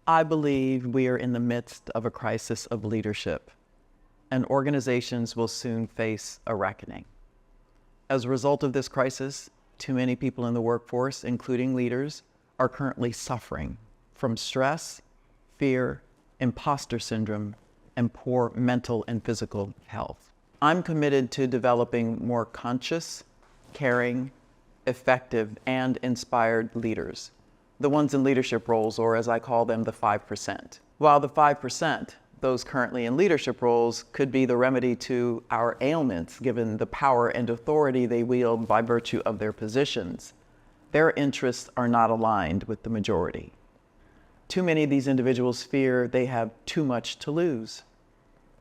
I believe we are in the midst of a crisis of leadership, and organizations will soon face a reckoning. As a result of this crisis, too many people in the workforce, including leaders, are currently suffering from stress, fear, imposter syndrome, and poor mental and physical health. I'm committed to developing more conscious, caring, effective, and inspired leaders, the ones in leadership roles, or as I call them, the 5%. While the 5%, those currently in leadership roles, could be the remedy to our ailments, given the power and authority they wield by virtue of their positions, their interests are not aligned with the majority. Too many of these individuals fear they have too much to lose.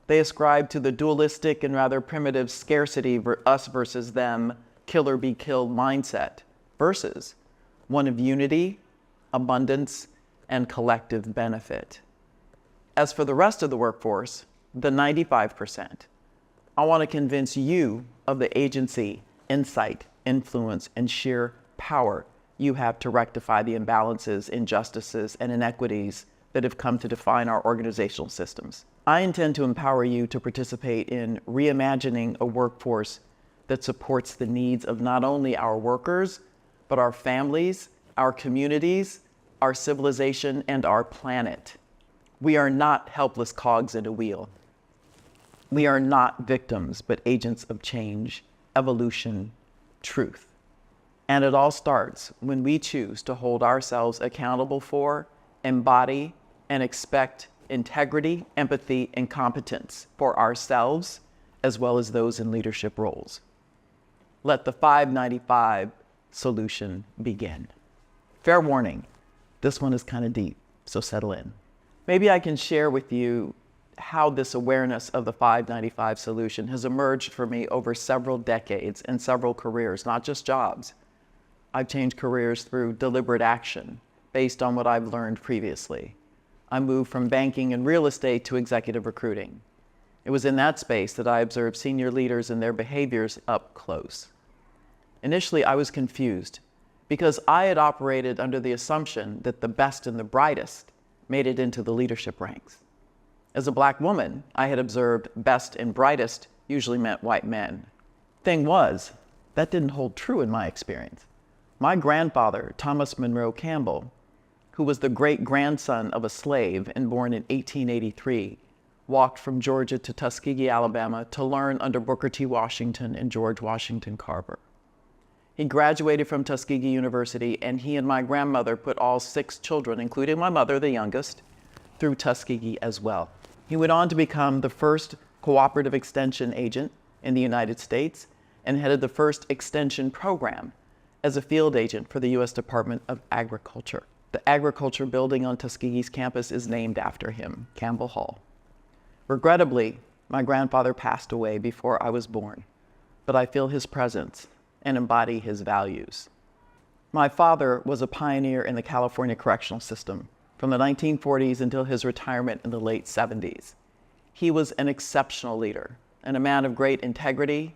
They ascribe to the dualistic and rather primitive scarcity us versus them, kill or be killed mindset, versus one of unity, abundance, and collective benefit. As for the rest of the workforce, the 95%, I want to convince you of the agency, insight, influence, and sheer power you have to rectify the imbalances, injustices, and inequities that have come to define our organizational systems. I intend to empower you to participate in reimagining a workforce that supports the needs of not only our workers, but our families, our communities, our civilization, and our planet. We are not helpless cogs in a wheel. We are not victims, but agents of change, evolution, truth. And it all starts when we choose to hold ourselves accountable for, embody, and expect integrity, empathy, and competence for ourselves, as well as those in leadership roles. Let the 595 solution begin. Fair warning, this one is kind of deep, so settle in. Maybe I can share with you how this awareness of the 595 solution has emerged for me over several decades and several careers, not just jobs. I've changed careers through deliberate action based on what I've learned previously. I moved from banking and real estate to executive recruiting. It was in that space that I observed senior leaders and their behaviors up close. Initially, I was confused because I had operated under the assumption that the best and the brightest made it into the leadership ranks. As a Black woman, I had observed best and brightest usually meant white men. Thing was, that didn't hold true in my experience. My grandfather, Thomas Monroe Campbell, who was the great-grandson of a slave and born in 1883, walked from Georgia to Tuskegee, Alabama to learn under Booker T. Washington and George Washington Carver. He graduated from Tuskegee University, and he and my grandmother put all 6 children, including my mother, the youngest, through Tuskegee as well. He went on to become the first cooperative extension agent in the United States and headed the first extension program as a field agent for the U.S. Department of Agriculture. The agriculture building on Tuskegee's campus is named after him, Campbell Hall. Regrettably, my grandfather passed away before I was born, but I feel his presence and embody his values. My father was a pioneer in the California correctional system from the 1940s until his retirement in the late 70s. He was an exceptional leader and a man of great integrity,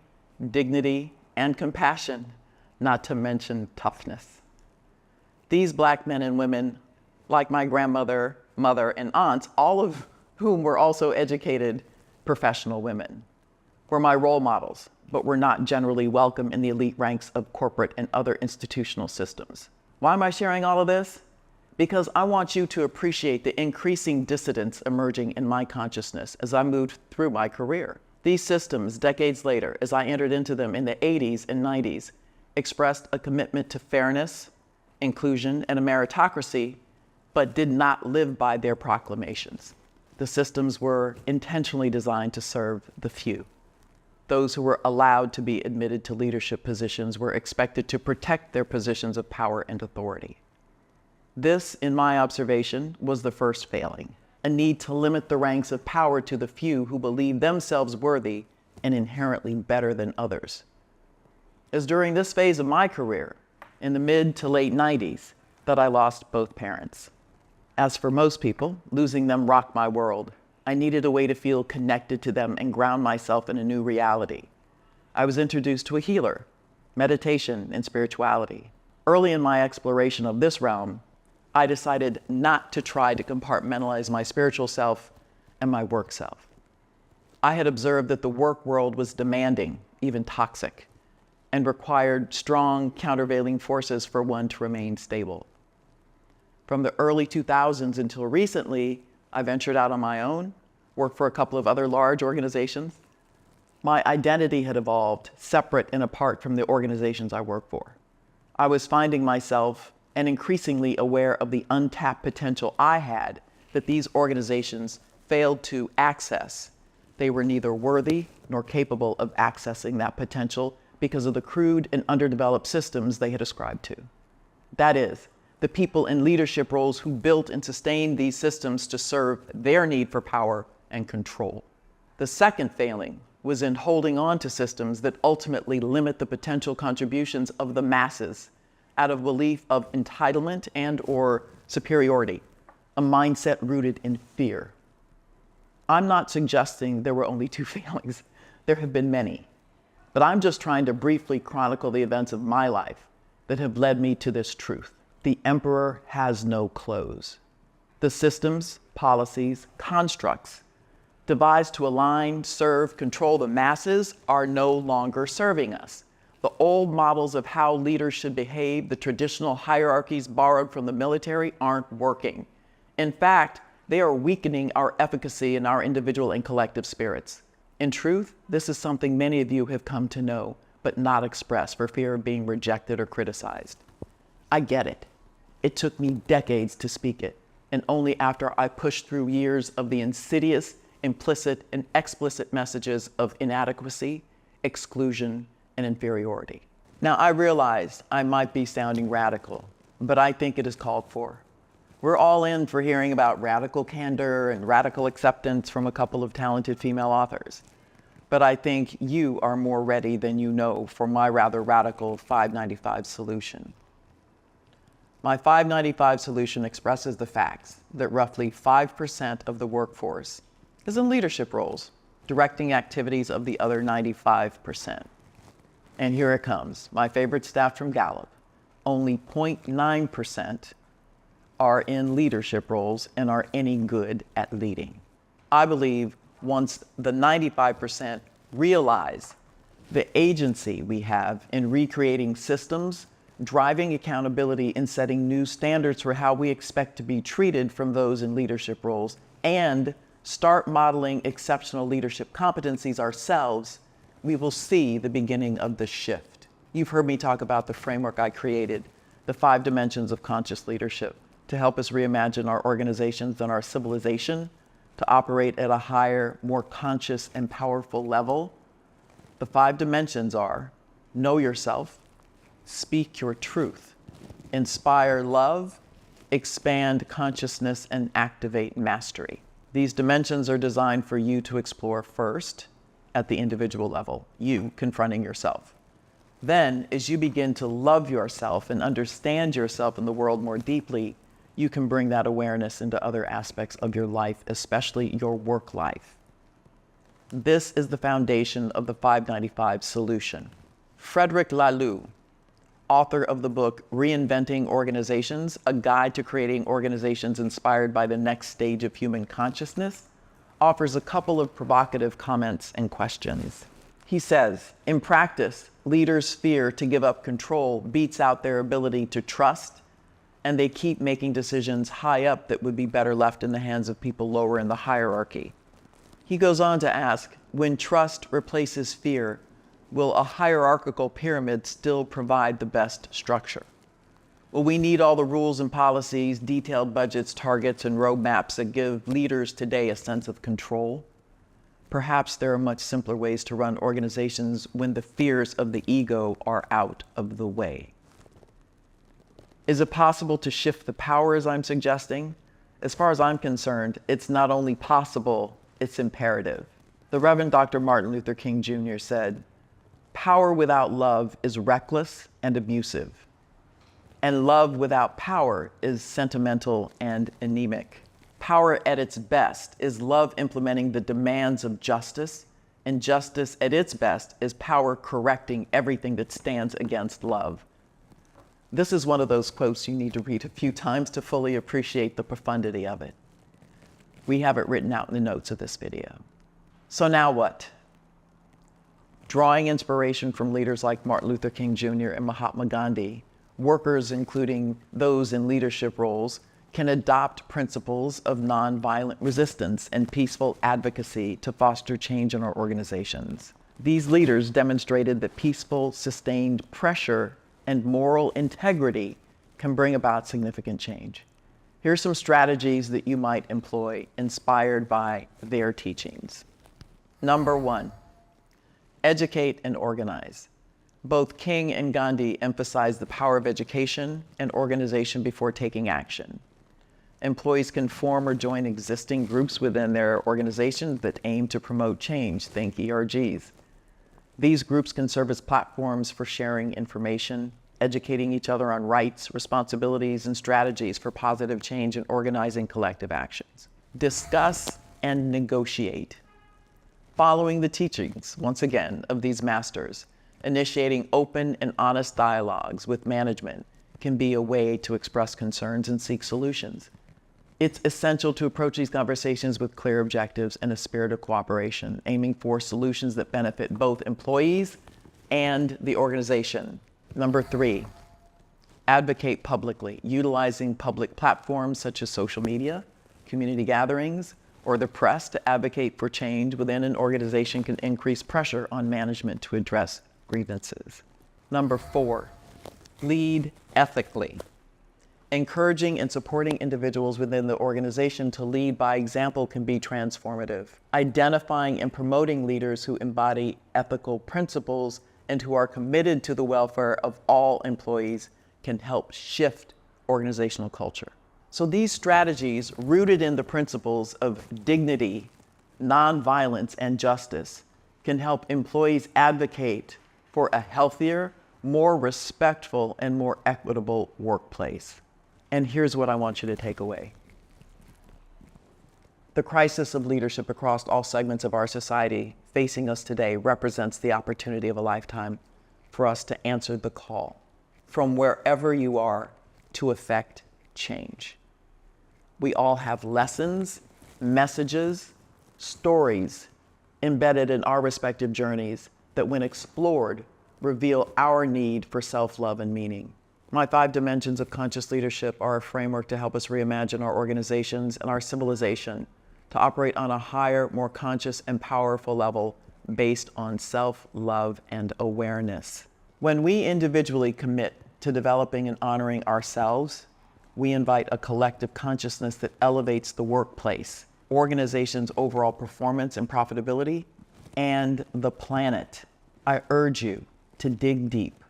dignity, and compassion, not to mention toughness. These Black men and women, like my grandmother, mother, and aunts, all of whom were also educated professional women, were my role models, but were not generally welcome in the elite ranks of corporate and other institutional systems. Why am I sharing all of this? Because I want you to appreciate the increasing dissidence emerging in my consciousness as I moved through my career. These systems, decades later, as I entered into them in the 80s and 90s, expressed a commitment to fairness, inclusion, and a meritocracy, but did not live by their proclamations. The systems were intentionally designed to serve the few. Those who were allowed to be admitted to leadership positions were expected to protect their positions of power and authority. This, in my observation, was the first failing, a need to limit the ranks of power to the few who believed themselves worthy and inherently better than others. As during this phase of my career, in the mid to late 90s, that I lost both parents. As for most people, losing them rocked my world. I needed a way to feel connected to them and ground myself in a new reality. I was introduced to a healer, meditation, and spirituality. Early in my exploration of this realm, I decided not to try to compartmentalize my spiritual self and my work self. I had observed that the work world was demanding, even toxic, and required strong countervailing forces for one to remain stable. From the early 2000s until recently, I ventured out on my own, worked for a couple of other large organizations. My identity had evolved separate and apart from the organizations I work for. I was finding myself and increasingly aware of the untapped potential I had that these organizations failed to access. They were neither worthy nor capable of accessing that potential because of the crude and underdeveloped systems they had ascribed to. That is, the people in leadership roles who built and sustained these systems to serve their need for power and control. The second failing was in holding on to systems that ultimately limit the potential contributions of the masses out of belief of entitlement and/or superiority, a mindset rooted in fear. I'm not suggesting there were only two failings. There have been many. But I'm just trying to briefly chronicle the events of my life that have led me to this truth. The emperor has no clothes. The systems, policies, constructs devised to align, serve, control the masses are no longer serving us. The old models of how leaders should behave, the traditional hierarchies borrowed from the military, aren't working. In fact, they are weakening our efficacy in our individual and collective spirits. In truth, this is something many of you have come to know, but not express for fear of being rejected or criticized. I get it. It took me decades to speak it, and only after I pushed through years of the insidious, implicit, and explicit messages of inadequacy, exclusion, and inferiority. Now, I realize I might be sounding radical, but I think it is called for. We're all in for hearing about radical candor and radical acceptance from a couple of talented female authors. But I think you are more ready than you know for my rather radical 595 solution. My 595 solution expresses the facts that roughly 5% of the workforce is in leadership roles, directing activities of the other 95%. And here it comes, my favorite stat from Gallup. Only 0.9% are in leadership roles and are any good at leading. I believe once the 95% realize the agency we have in recreating systems, driving accountability, and setting new standards for how we expect to be treated from those in leadership roles, and start modeling exceptional leadership competencies ourselves, we will see the beginning of the shift. You've heard me talk about the framework I created, the 5 dimensions of conscious leadership, to help us reimagine our organizations and our civilization to operate at a higher, more conscious and powerful level. The 5 dimensions are: know yourself, speak your truth, inspire love, expand consciousness, and activate mastery. These dimensions are designed for you to explore first at the individual level, you confronting yourself. Then, as you begin to love yourself and understand yourself in the world more deeply, you can bring that awareness into other aspects of your life, especially your work life. This is the foundation of the 595 solution. Frederick Laloux, author of the book Reinventing Organizations, A Guide to Creating Organizations Inspired by the Next Stage of Human Consciousness, offers a couple of provocative comments and questions. He says, in practice, leaders' fear to give up control beats out their ability to trust, and they keep making decisions high up that would be better left in the hands of people lower in the hierarchy. He goes on to ask, when trust replaces fear, will a hierarchical pyramid still provide the best structure? Will we need all the rules and policies, detailed budgets, targets, and roadmaps that give leaders today a sense of control? Perhaps there are much simpler ways to run organizations when the fears of the ego are out of the way. Is it possible to shift the power as I'm suggesting? As far as I'm concerned, it's not only possible, it's imperative. The Reverend Dr. Martin Luther King Jr. said, "Power without love is reckless and abusive, and love without power is sentimental and anemic. Power at its best is love implementing the demands of justice, and justice at its best is power correcting everything that stands against love. This is one of those quotes you need to read a few times to fully appreciate the profundity of it. We have it written out in the notes of this video. So now what? Drawing inspiration from leaders like Martin Luther King Jr. and Mahatma Gandhi, workers, including those in leadership roles, can adopt principles of nonviolent resistance and peaceful advocacy to foster change in our organizations. These leaders demonstrated that peaceful, sustained pressure and moral integrity can bring about significant change. Here are some strategies that you might employ inspired by their teachings. Number 1, educate and organize. Both King and Gandhi emphasized the power of education and organization before taking action. Employees can form or join existing groups within their organizations that aim to promote change, think ERGs. These groups can serve as platforms for sharing information, educating each other on rights, responsibilities, and strategies for positive change and organizing collective actions. Discuss and negotiate. Following the teachings, once again, of these masters, initiating open and honest dialogues with management can be a way to express concerns and seek solutions. It's essential to approach these conversations with clear objectives and a spirit of cooperation, aiming for solutions that benefit both employees and the organization. Number 3, advocate publicly, utilizing public platforms such as social media, community gatherings, or the press to advocate for change within an organization can increase pressure on management to address grievances. Number 4, lead ethically. Encouraging and supporting individuals within the organization to lead by example can be transformative. Identifying and promoting leaders who embody ethical principles and who are committed to the welfare of all employees can help shift organizational culture. So these strategies, rooted in the principles of dignity, nonviolence, and justice, can help employees advocate for a healthier, more respectful, and more equitable workplace. And here's what I want you to take away. The crisis of leadership across all segments of our society facing us today represents the opportunity of a lifetime for us to answer the call from wherever you are to effect change. We all have lessons, messages, stories embedded in our respective journeys that, when explored, reveal our need for self-love and meaning. My 5 dimensions of conscious leadership are a framework to help us reimagine our organizations and our civilization to operate on a higher, more conscious and powerful level based on self-love and awareness. When we individually commit to developing and honoring ourselves, we invite a collective consciousness that elevates the workplace, organization's overall performance and profitability, and the planet. I urge you to dig deep,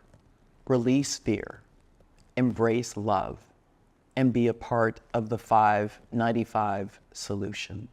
release fear, embrace love, and be a part of the 595 solution.